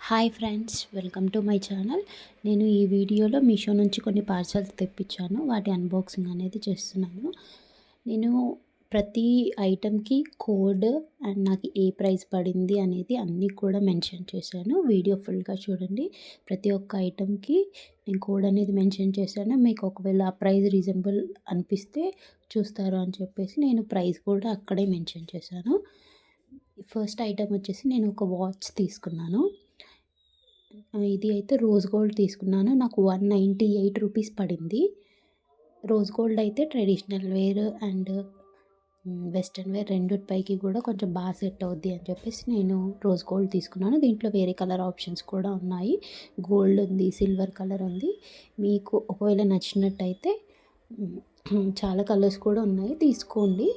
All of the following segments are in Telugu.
Hi friends, welcome to my channel. నేను ఈ వీడియోలో మీషో నుంచి కొన్ని పార్సల్స్ తెప్పించాను. వాటి అన్బాక్సింగ్ అనేది చేస్తున్నాను. నేను ప్రతి ఐటెంకి కోడ్ అండ్ నాకు ఏ ప్రైస్ పడింది అనేది అన్నీ కూడా మెన్షన్ చేశాను. వీడియో ఫుల్గా చూడండి. ప్రతి ఒక్క ఐటెంకి నేను కోడ్ అనేది మెన్షన్ చేశాను. మీకు ఒకవేళ ఆ ప్రైస్ రీజనబుల్ అనిపిస్తే చూస్తారు అని చెప్పేసి నేను ప్రైస్ కూడా అక్కడే మెన్షన్ చేశాను. ఫస్ట్ ఐటెం వచ్చేసి నేను ఒక వాచ్ తీసుకున్నాను. ఇది అయితే రోజ్ గోల్డ్ తీసుకున్నాను. నాకు 198 రూపీస్ పడింది. రోజ్ గోల్డ్ అయితే traditional wear and western wear రెండిటిపైకి కూడా కొంచెం బాగా సెట్ అవుద్ది అని చెప్పేసి నేను రోజ్ గోల్డ్ తీసుకున్నాను. దీంట్లో వేరే కలర్ ఆప్షన్స్ కూడా ఉన్నాయి. గోల్డ్ ఉంది, సిల్వర్ కలర్ ఉంది. మీకు ఒకవేళ నచ్చినట్టయితే చాలా కలర్స్ కూడా ఉన్నాయి, తీసుకోండి.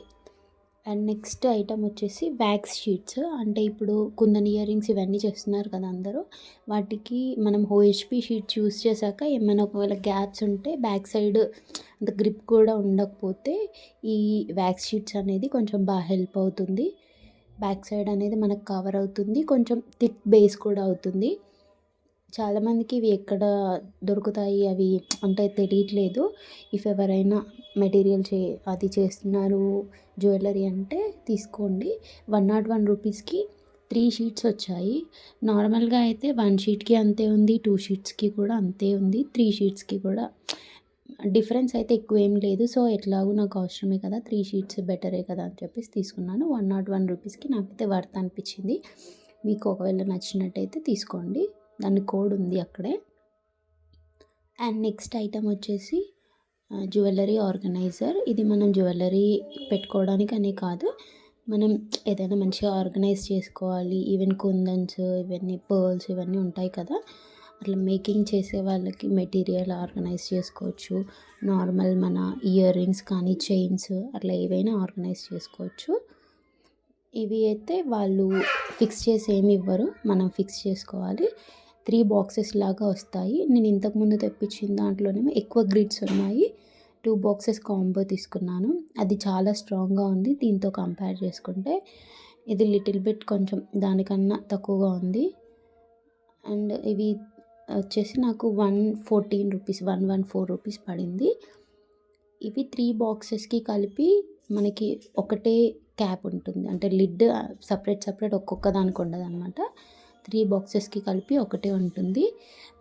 అండ్ నెక్స్ట్ ఐటమ్ వచ్చేసి వ్యాక్స్ షీట్స్. అంటే ఇప్పుడు కుందన్ ఇయర్ రింగ్స్ ఇవన్నీ చేస్తున్నారు కదా అందరూ. వాటికి మనం ఓహెచ్పి షీట్స్ యూస్ చేశాక ఏమైనా ఒకవేళ గ్యాప్స్ ఉంటే బ్యాక్ సైడ్ అంత గ్రిప్ కూడా ఉండకపోతే ఈ వ్యాక్స్ షీట్స్ అనేది కొంచెం బాగా హెల్ప్ అవుతుంది. బ్యాక్ సైడ్ అనేది మనకు కవర్ అవుతుంది, కొంచెం థిక్ బేస్ కూడా అవుతుంది. చాలామందికి ఇవి ఎక్కడ దొరుకుతాయి అవి అంటే తెలియట్లేదు. ఇఫ్ ఎవరైనా మెటీరియల్ అది చేస్తున్నారు జ్యువెలరీ అంటే తీసుకోండి. 101 రూపీస్కి 3 షీట్స్ వచ్చాయి. నార్మల్గా అయితే 1 షీట్కి అంతే ఉంది, 2 షీట్స్కి కూడా అంతే ఉంది, 3 షీట్స్కి కూడా డిఫరెన్స్ అయితే ఎక్కువ ఏం లేదు. సో ఎట్లాగో నాకు అవసరమే కదా, 3 షీట్స్ బెటరే కదా అని చెప్పేసి తీసుకున్నాను. 101 రూపీస్కి నాకైతే వర్త్ అనిపించింది. మీకు ఒకవేళ నచ్చినట్టయితే తీసుకోండి, దాని కోడ్ ఉంది అక్కడే. అండ్ నెక్స్ట్ ఐటమ్ వచ్చేసి జ్యువెలరీ ఆర్గనైజర్. ఇది మనం జ్యువెలరీ పెట్టుకోవడానికి అనే కాదు, మనం ఏదైనా మంచిగా ఆర్గనైజ్ చేసుకోవాలి. ఈవెన్ కుందన్స్, ఇవన్నీ పర్ల్స్ ఇవన్నీ ఉంటాయి కదా, అట్లా మేకింగ్ చేసే వాళ్ళకి మెటీరియల్ ఆర్గనైజ్ చేసుకోవచ్చు. నార్మల్ మన ఇయర్ రింగ్స్ కానీ చైన్స్ అట్లా ఏవైనా ఆర్గనైజ్ చేసుకోవచ్చు. ఇవి అయితే వాళ్ళు ఫిక్స్ చేసి ఏమి ఇవ్వరు, మనం ఫిక్స్ చేసుకోవాలి. 3 బాక్సెస్ లాగా వస్తాయి. నేను ఇంతకుముందు తెప్పించిన దాంట్లోనేమో ఎక్కువ గ్రిడ్స్ ఉన్నాయి. 2 బాక్సెస్ కాంబో తీసుకున్నాను. అది చాలా స్ట్రాంగ్గా ఉంది. దీంతో కంపేర్ చేసుకుంటే ఇది లిటిల్ బిట్ కొంచెం దానికన్నా తక్కువగా ఉంది. అండ్ ఇవి వచ్చేసి నాకు 114 రూపీస్ 114 రూపీస్ పడింది. ఇవి 3 బాక్సెస్కి కలిపి మనకి ఒకటే క్యాప్ ఉంటుంది. అంటే లిడ్ సపరేట్ ఒక్కొక్క దానికి ఉండదు అనమాట. 3 బాక్సెస్కి కలిపి ఒకటే ఉంటుంది.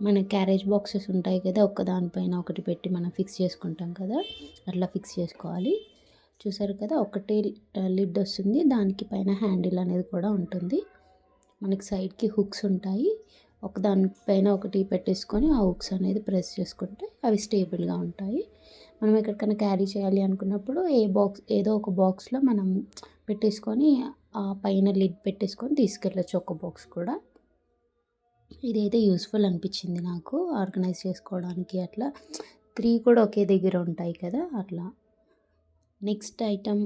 మన క్యారేజ్ బాక్సెస్ ఉంటాయి కదా, ఒక్క దానిపైన ఒకటి పెట్టి మనం ఫిక్స్ చేసుకుంటాం కదా, అట్లా ఫిక్స్ చేసుకోవాలి. చూసారు కదా, ఒకటే లిడ్ వస్తుంది. దానికి పైన హ్యాండిల్ అనేది కూడా ఉంటుంది. మనకి సైడ్కి హుక్స్ ఉంటాయి. ఒక దానిపైన ఒకటి పెట్టేసుకొని ఆ హుక్స్ అనేది ప్రెస్ చేసుకుంటే అవి స్టేబుల్గా ఉంటాయి. మనం ఎక్కడికైనా క్యారీ చేయాలి అనుకున్నప్పుడు ఏదో ఒక బాక్స్లో మనం పెట్టేసుకొని ఆ పైన లిడ్ పెట్టేసుకొని తీసుకెళ్ళచ్చు ఒక బాక్స్ కూడా. ఇదైతే యూస్ఫుల్ అనిపించింది నాకు ఆర్గనైజ్ చేసుకోవడానికి. అట్లా 3 కూడా ఒకే దగ్గర ఉంటాయి కదా అట్లా. నెక్స్ట్ ఐటమ్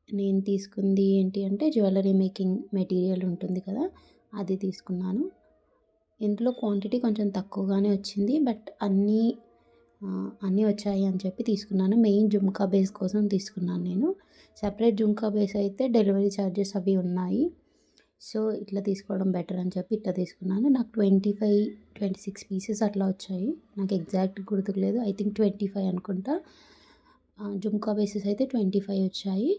నేను తీసుకుంది ఏంటి అంటే జ్యువెలరీ మేకింగ్ మెటీరియల్ ఉంటుంది కదా, అది తీసుకున్నాను. ఇందులో క్వాంటిటీ కొంచెం తక్కువగానే వచ్చింది, బట్ అన్నీ వచ్చాయి అని చెప్పి తీసుకున్నాను. మెయిన్ జుమ్కా బేస్ కోసం తీసుకున్నాను నేను. సపరేట్ జుమ్కా బేస్ అయితే డెలివరీ ఛార్జెస్ అవి ఉన్నాయి. సో ఇట్లా తీసుకోవడం బెటర్ అని చెప్పి ఇట్లా తీసుకున్నాను. నాకు 26 పీసెస్ అట్లా వచ్చాయి. నాకు ఎగ్జాక్ట్ గుర్తుకులేదు, ఐ థింక్ 25 అనుకుంటా. జుమ్కా బేసెస్ అయితే 25 వచ్చాయి.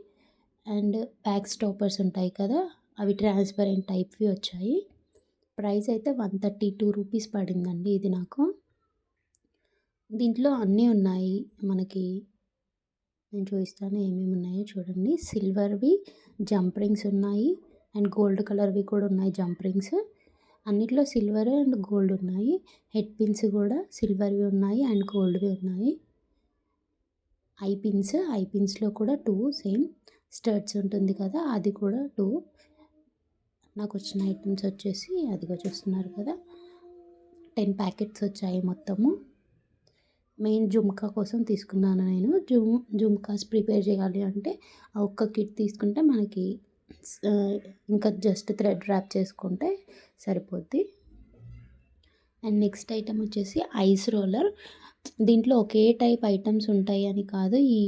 అండ్ బ్యాక్ స్టాపర్స్ ఉంటాయి కదా, అవి ట్రాన్స్పరెంట్ టైప్వి వచ్చాయి. ప్రైస్ అయితే 132 రూపీస్ పడిందండి ఇది నాకు. దీంట్లో అన్నీ ఉన్నాయి మనకి. నేను చూపిస్తాను ఏమేమి ఉన్నాయో చూడండి. సిల్వర్వి జంప్ రింగ్స్ ఉన్నాయి అండ్ గోల్డ్ కలర్వి కూడా ఉన్నాయి జంప్ రింగ్స్. అన్నిట్లో సిల్వర్ అండ్ గోల్డ్ ఉన్నాయి. హెడ్ పిన్స్ కూడా సిల్వర్వి ఉన్నాయి అండ్ గోల్డ్వి ఉన్నాయి. ఐ పిన్స్లో కూడా 2 సేమ్. స్టడ్స్ ఉంటుంది కదా, అది కూడా 2. నాకు వచ్చిన ఐటమ్స్ వచ్చేసి అదిగో చూస్తున్నారు కదా, 10 ప్యాకెట్స్ వచ్చాయి మొత్తము. మెయిన్ జుమ్కా కోసం తీసుకున్నాను నేను. జుమ్కాస్ ప్రిపేర్ చేయాలి అంటే ఆ ఒక్క కిట్ తీసుకుంటే మనకి ఇంకా జస్ట్ థ్రెడ్ ర్యాప్ చేసుకుంటే సరిపోద్ది. అండ్ నెక్స్ట్ ఐటమ్ వచ్చేసి ఐస్ రోలర్. దీంట్లో ఒకే టైప్ ఐటమ్స్ ఉంటాయి అని కాదు, ఈ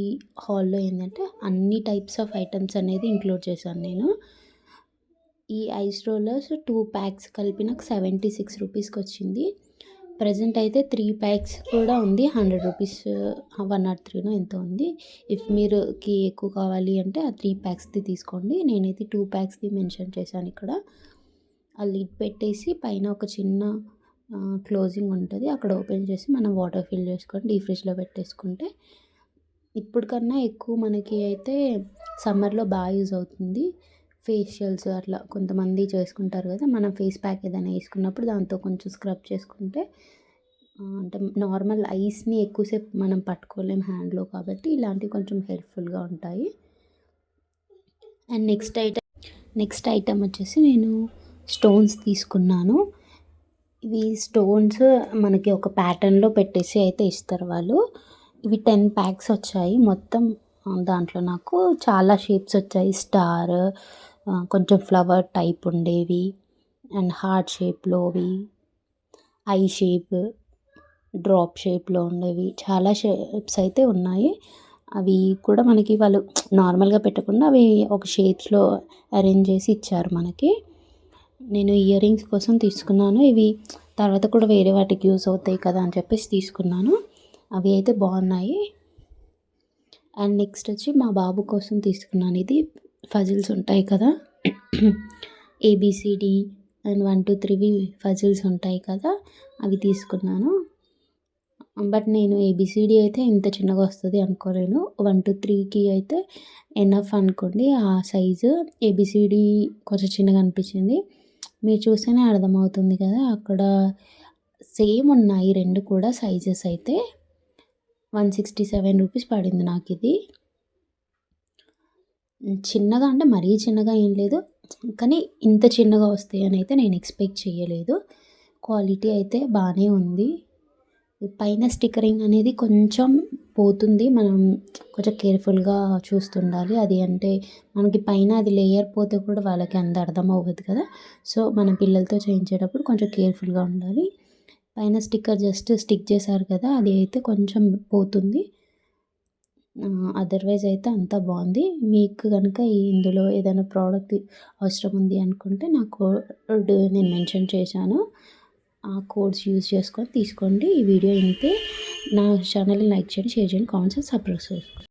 హాల్లో ఏంటంటే అన్ని టైప్స్ ఆఫ్ ఐటమ్స్ అనేది ఇంక్లూడ్ చేశాను నేను. ఈ ఐస్ రోలర్స్ 2 ప్యాక్స్ కలిపి నాకు 76 రూపీస్కి వచ్చింది. ప్రజెంట్ అయితే 3 ప్యాక్స్ కూడా ఉంది, 100 రూపీస్ 103నో ఎంతో ఉంది. ఇఫ్ మీరుకి ఎక్కువ కావాలి అంటే ఆ 3 ప్యాక్స్ది తీసుకోండి. నేనైతే 2 ప్యాక్స్ది మెన్షన్ చేశాను ఇక్కడ. ఆ లిడ్ పెట్టేసి పైన ఒక చిన్న క్లోజింగ్ ఉంటుంది, అక్కడ ఓపెన్ చేసి మనం వాటర్ ఫిల్ చేసుకొని డీప్ ఫ్రిడ్జ్లో పెట్టేసుకుంటే ఇప్పుడు కన్నా ఎక్కువ మనకి అయితే సమ్మర్లో బాగా యూజ్ అవుతుంది. ఫేషియల్స్ అట్లా కొంతమంది చేసుకుంటారు కదా, మనం ఫేస్ ప్యాక్ ఏదైనా వేసుకున్నప్పుడు దాంతో కొంచెం స్క్రబ్ చేసుకుంటే అంటే నార్మల్ ఐస్ని ఎక్కువసేపు మనం పట్టుకోలేం హ్యాండ్లో, కాబట్టి ఇలాంటివి కొంచెం హెల్ప్ఫుల్గా ఉంటాయి. అండ్ నెక్స్ట్ ఐటమ్ వచ్చేసి నేను స్టోన్స్ తీసుకున్నాను. ఇవి స్టోన్స్ మనకి ఒక ప్యాటర్న్లో పెట్టేసి అయితే ఇస్తారు వాళ్ళు. ఇవి 10 ప్యాక్స్ వచ్చాయి మొత్తం. దాంట్లో నాకు చాలా షేప్స్ వచ్చాయి. స్టార్, కొంచెం ఫ్లవర్ టైప్ ఉండేవి, అండ్ హార్ట్ షేప్లోవి, ఐ షేప్, డ్రాప్ షేప్లో ఉండేవి, చాలా షేప్స్ అయితే ఉన్నాయి. అవి కూడా మనకి వాళ్ళు నార్మల్గా పెట్టకుండా అవి ఒక షేప్స్లో అరేంజ్ చేసి ఇచ్చారు మనకి. నేను ఇయర్ రింగ్స్ కోసం తీసుకున్నాను. ఇవి తర్వాత కూడా వేరే వాటికి యూస్ అవుతాయి కదా అని చెప్పేసి తీసుకున్నాను. అవి అయితే బాగున్నాయి. అండ్ నెక్స్ట్ వచ్చి మా బాబు కోసం తీసుకున్నాను. ఇది ఫజిల్స్ ఉంటాయి కదా, ఏబిసిడి అండ్ 1 2 3 ఫజిల్స్ ఉంటాయి కదా, అవి తీసుకున్నాను. బట్ నేను ఏబిసిడి అయితే ఇంత చిన్నగా వస్తుంది అనుకోలేను. 1 2 3కి అయితే ఎనఫ్ అనుకోండి ఆ సైజు. ఏబిసిడి కొంచెం చిన్నగా అనిపించింది. మీరు చూస్తేనే అర్థమవుతుంది కదా, అక్కడ సేమ్ ఉన్నాయి రెండు కూడా సైజెస్ అయితే. 167 రూపీస్ పడింది నాకు ఇది. చిన్నగా అంటే మరీ చిన్నగా ఏం లేదు, కానీ ఇంత చిన్నగా వస్తాయని అయితే నేను ఎక్స్పెక్ట్ చేయలేదు. క్వాలిటీ అయితే బాగానే ఉంది. పైన స్టిక్కరింగ్ అనేది కొంచెం పోతుంది, మనం కొంచెం కేర్ఫుల్గా చూస్తుండాలి. అది అంటే మనకి పైన అది లేయర్ పోతే కూడా వాళ్ళకి అంత అర్థం అవ్వదు కదా, సో మన పిల్లలతో చేయించేటప్పుడు కొంచెం కేర్ఫుల్గా ఉండాలి. పైన స్టిక్కర్ జస్ట్ స్టిక్ చేశారు కదా, అది అయితే కొంచెం పోతుంది. అదర్వైజ్ అయితే అంతా బాగుంది. మీకు కనుక ఇందులో ఏదైనా ప్రోడక్ట్ అవసరం ఉంది అనుకుంటే నా కోడ్ నేను మెన్షన్ చేశాను, ఆ కోడ్స్ యూజ్ చేసుకొని తీసుకోండి. ఈ వీడియో ఇంతే. నా ఛానల్ని లైక్ చేయండి, షేర్ చేయండి, కామెంట్స్, సబ్స్క్రైబ్ చేసుకోండి.